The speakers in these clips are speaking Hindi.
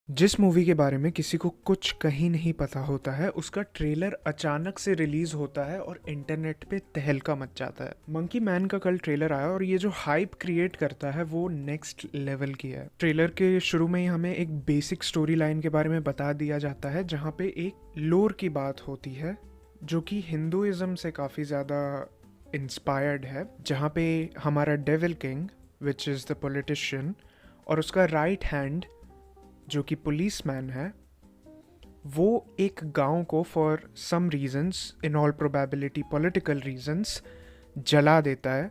जिस मूवी के बारे में किसी को कुछ कहीं नहीं पता होता है, उसका ट्रेलर अचानक से रिलीज होता है और इंटरनेट पे तहलका मच जाता है। मंकी मैन का कल ट्रेलर आया और ये जो हाइप क्रिएट करता है वो नेक्स्ट लेवल की है। ट्रेलर के शुरू में ही हमें एक बेसिक स्टोरी लाइन के बारे में बता दिया जाता है, जहाँ पे एक लोर की बात होती है जो कि हिंदुइज्म से काफ़ी ज़्यादा इंस्पायर्ड है, जहाँ पे हमारा devil king which is the politician और उसका राइट हैंड जो कि पुलिसमैन है, वो एक गांव को for some reasons, in all probability political reasons, जला देता है।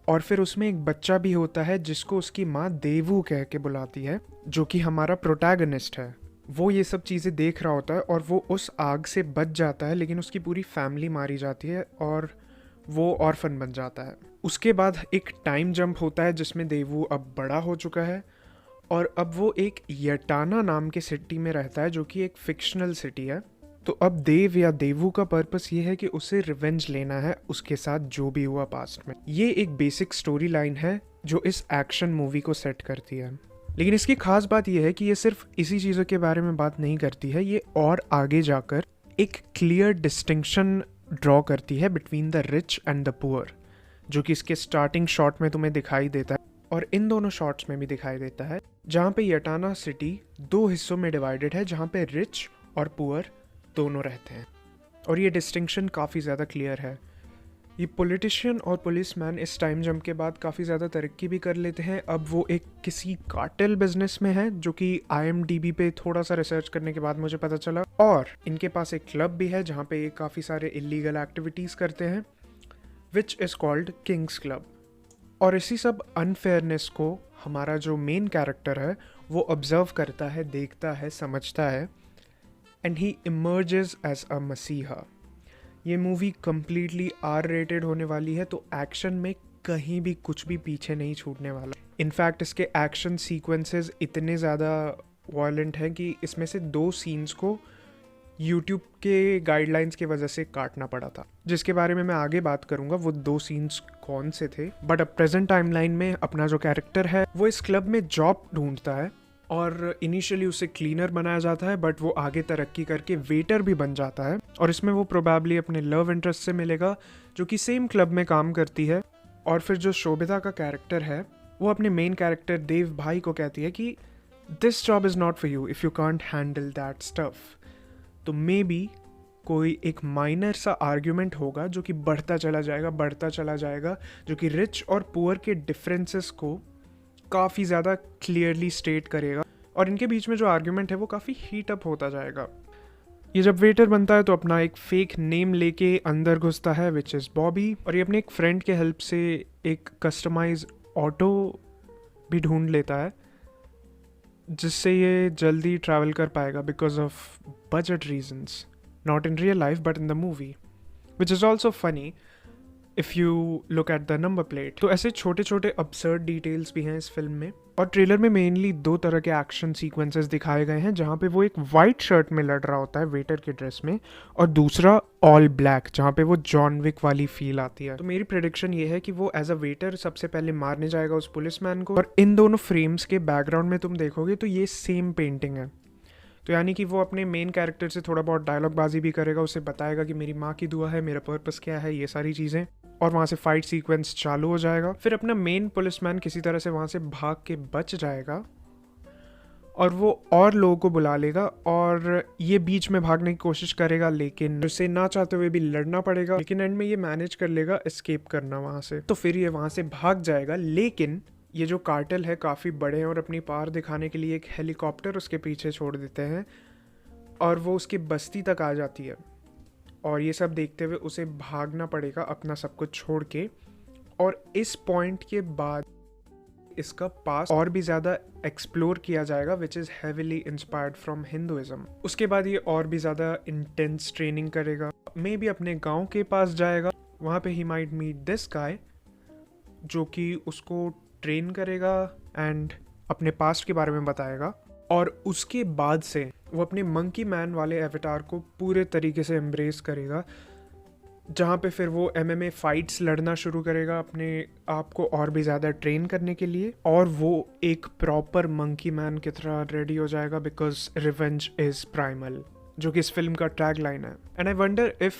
और फिर उसमें एक बच्चा भी होता है जिसको उसकी माँ देवू कह के बुलाती है, जो कि हमारा प्रोटैगनिस्ट है। वो ये सब चीज़ें देख रहा होता है और वो उस आग से बच जाता है, लेकिन उसकी पूरी फैमिली मारी जाती है और वो ऑर्फन बन जाता है। उसके बाद एक टाइम जंप होता है जिसमें देवू अब बड़ा हो चुका है और अब वो एक यटाना नाम के सिटी में रहता है, जो कि एक फिक्शनल सिटी है। तो अब देव या देवू का पर्पस ये है कि उसे रिवेंज लेना है उसके साथ जो भी हुआ पास्ट में। ये एक बेसिक स्टोरी लाइन है जो इस एक्शन मूवी को सेट करती है। लेकिन इसकी खास बात यह है कि ये सिर्फ इसी चीज़ों के बारे में बात नहीं करती है, ये और आगे जाकर एक क्लियर डिस्टिंक्शन ड्रॉ करती है between the rich and the poor, जो कि इसके स्टार्टिंग शॉट में तुम्हें दिखाई देता है और इन दोनों शॉट्स में भी दिखाई देता है, जहाँ पे यटाना सिटी दो हिस्सों में डिवाइडेड है, जहाँ पे रिच और पुअर दोनों रहते हैं। और ये डिस्टिंक्शन काफ़ी ज़्यादा क्लियर है। ये पॉलिटिशियन और पुलिसमैन इस टाइम जंप के बाद काफ़ी ज़्यादा तरक्की भी कर लेते हैं। अब वो एक किसी कार्टेल बिजनेस में है, जो कि IMDb पे थोड़ा सा रिसर्च करने के बाद मुझे पता चला। और इनके पास एक क्लब भी है जहाँ पे काफ़ी सारे इलीगल एक्टिविटीज़ करते हैं, which is called Kings club. और इसी सब अनफेयरनेस को हमारा जो मेन कैरेक्टर है वो ऑब्जर्व करता है, देखता है, समझता है, and he emerges as a मसीहा। ये मूवी कम्प्लीटली R-rated होने वाली है, तो एक्शन में कहीं भी कुछ भी पीछे नहीं छूटने वाला। इनफैक्ट इसके एक्शन सीक्वेंसेस इतने ज़्यादा वायलेंट हैं कि इसमें से 2 सीन्स को YouTube के गाइडलाइंस की वजह से काटना पड़ा था, जिसके बारे में मैं आगे बात करूंगा वो 2 सीन्स कौन से थे। बट अब प्रेजेंट टाइमलाइन में अपना जो कैरेक्टर है वो इस क्लब में जॉब ढूंढता है और इनिशियली उसे क्लीनर बनाया जाता है, बट वो आगे तरक्की करके वेटर भी बन जाता है और इसमें वो प्रोबेबली अपने लव इंटरेस्ट से मिलेगा, जो कि सेम क्लब में काम करती है। और फिर जो शोभिता का कैरेक्टर है वो अपने मेन कैरेक्टर देव भाई को कहती है कि this job is not for you if you can't handle that stuff. तो मे बी कोई एक माइनर सा आर्ग्यूमेंट होगा जो कि बढ़ता चला जाएगा, जो कि रिच और पुअर के डिफरेंसेस को काफ़ी ज़्यादा क्लियरली स्टेट करेगा और इनके बीच में जो आर्ग्यूमेंट है वो काफ़ी हीट अप होता जाएगा। ये जब वेटर बनता है तो अपना एक फेक नेम लेके अंदर घुसता है, विच इज़ बॉबी, और ये अपने एक फ्रेंड के हेल्प से एक कस्टमाइज ऑटो भी ढूंढ लेता है जिससे ये जल्दी ट्रैवल कर पाएगा because of budget reasons, not in real life but in the movie, which is also funny if you look at the number plate. तो ऐसे छोटे छोटे absurd डिटेल्स भी हैं इस फिल्म में। और ट्रेलर में मेनली 2 तरह के एक्शन सीक्वेंसेस दिखाए गए हैं, जहाँ पे वो एक वाइट शर्ट में लड़ रहा होता है वेटर के ड्रेस में, और दूसरा ऑल ब्लैक, जहाँ पे वो जॉन विक वाली फील आती है। तो मेरी प्रेडिक्शन ये है कि वो एज अ वेटर सबसे पहले मारने जाएगा उस पुलिसमैन को, और इन दोनों फ्रेम्स के बैकग्राउंड में तुम देखोगे तो ये सेम पेंटिंग है। तो यानी कि वो अपने मेन कैरेक्टर से थोड़ा बहुत डायलॉग बाजी भी करेगा, उसे बताएगा कि मेरी माँ की दुआ है, मेरा पर्पस क्या है, ये सारी चीज़ें, और वहाँ से फाइट सीक्वेंस चालू हो जाएगा। फिर अपना मेन पुलिसमैन किसी तरह से वहाँ से भाग के बच जाएगा और वो और लोगों को बुला लेगा और ये बीच में भागने की कोशिश करेगा, लेकिन उसे ना चाहते हुए भी लड़ना पड़ेगा, लेकिन एंड में ये मैनेज कर लेगा एस्केप करना वहाँ से। तो फिर ये वहाँ से भाग जाएगा, लेकिन ये जो कार्टेल है काफ़ी बड़े हैं और अपनी पावर दिखाने के लिए एक हेलीकॉप्टर उसके पीछे छोड़ देते हैं और वो उसकी बस्ती तक आ जाती है। और ये सब देखते हुए उसे भागना पड़ेगा अपना सब कुछ छोड़ के। और इस पॉइंट के बाद इसका पास और भी ज़्यादा एक्सप्लोर किया जाएगा, which is heavily inspired from Hinduism. उसके बाद ये और भी ज़्यादा इंटेंस ट्रेनिंग करेगा, मे बी अपने गांव के पास जाएगा, वहाँ पे he might meet this guy जो कि उसको ट्रेन करेगा एंड अपने पास्ट के बारे में बताएगा। और उसके बाद से वो अपने मंकी मैन वाले एवतार को पूरे तरीके से एम्ब्रेस करेगा, जहाँ पे फिर वो MMA फाइट्स लड़ना शुरू करेगा अपने आप को और भी ज़्यादा ट्रेन करने के लिए, और वो एक प्रॉपर मंकी मैन की तरह रेडी हो जाएगा, बिकॉज रिवेंज इज़ प्राइमल, जो कि इस फिल्म का टैग लाइन है। एंड आई वंडर इफ़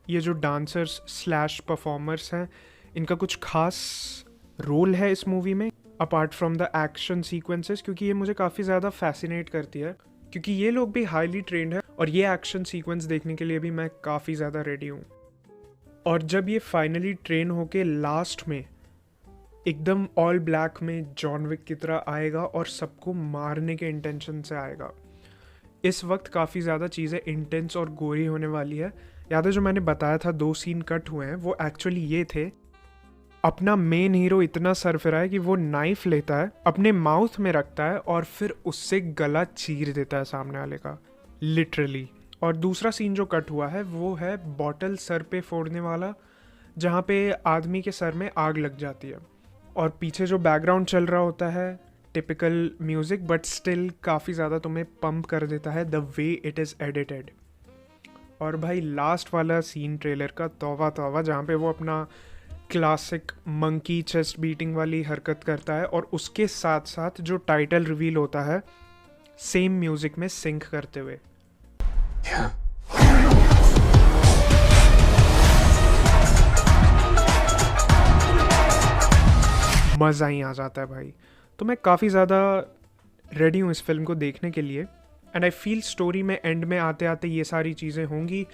ये जो डांसर्स स्लैश परफॉर्मर्स हैं, इनका कुछ खास रोल है इस मूवी में apart from the action sequences, क्योंकि ये मुझे काफ़ी ज़्यादा फैसिनेट करती है, क्योंकि ये लोग भी हाईली ट्रेंड है और ये एक्शन सीक्वेंस देखने के लिए भी मैं काफ़ी ज़्यादा रेडी हूँ। और जब ये फाइनली ट्रेन होके लास्ट में एकदम ऑल ब्लैक में जॉन विक की तरह आएगा और सबको मारने के इंटेंशन से आएगा, इस वक्त काफ़ी ज़्यादा चीज़ें इंटेंस और गोरी होने वाली है। याद है जो मैंने बताया था 2 सीन कट हुए हैं, वो एक्चुअली ये थे। अपना मेन हीरो इतना सरफिरा है कि वो नाइफ लेता है, अपने माउथ में रखता है और फिर उससे गला चीर देता है सामने वाले का, लिटरली। और दूसरा सीन जो कट हुआ है वो है बॉटल सर पे फोड़ने वाला, जहाँ पे आदमी के सर में आग लग जाती है और पीछे जो बैकग्राउंड चल रहा होता है टिपिकल म्यूज़िक, बट स्टिल काफ़ी ज़्यादा तुम्हें पंप कर देता है the way it is edited. और भाई लास्ट वाला सीन ट्रेलर का तौबा तौबा, जहाँ पे वो अपना क्लासिक मंकी चेस्ट बीटिंग वाली हरकत करता है और उसके साथ साथ जो टाइटल रिवील होता है सेम म्यूज़िक में सिंक करते हुए। मज़ा ही आ जाता है भाई। तो मैं काफ़ी ज़्यादा रेडी हूँ इस फिल्म को देखने के लिए। एंड आई फील स्टोरी में एंड में आते आते ये सारी चीज़ें होंगी,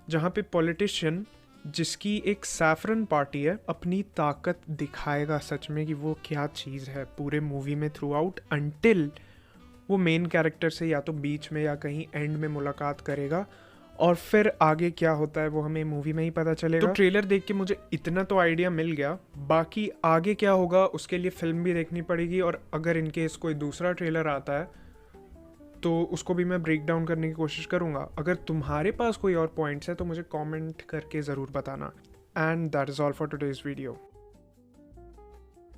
जहाँ पे पॉलिटिशियन जिसकी एक सैफरन पार्टी है अपनी ताकत दिखाएगा सच में कि वो क्या चीज़ है पूरे मूवी में थ्रू आउट, अंटिल वो मेन कैरेक्टर से या तो बीच में या कहीं एंड में मुलाकात करेगा, और फिर आगे क्या होता है वो हमें मूवी में ही पता चलेगा। तो ट्रेलर देख के मुझे इतना तो आइडिया मिल गया, बाकी आगे क्या होगा उसके लिए फिल्म भी देखनी पड़ेगी, और अगर इनकेस कोई दूसरा ट्रेलर आता है तो उसको भी मैं ब्रेक डाउन करने की कोशिश करूँगा। अगर तुम्हारे पास कोई और पॉइंट्स है तो मुझे कमेंट करके ज़रूर बताना। And that is all for today's video.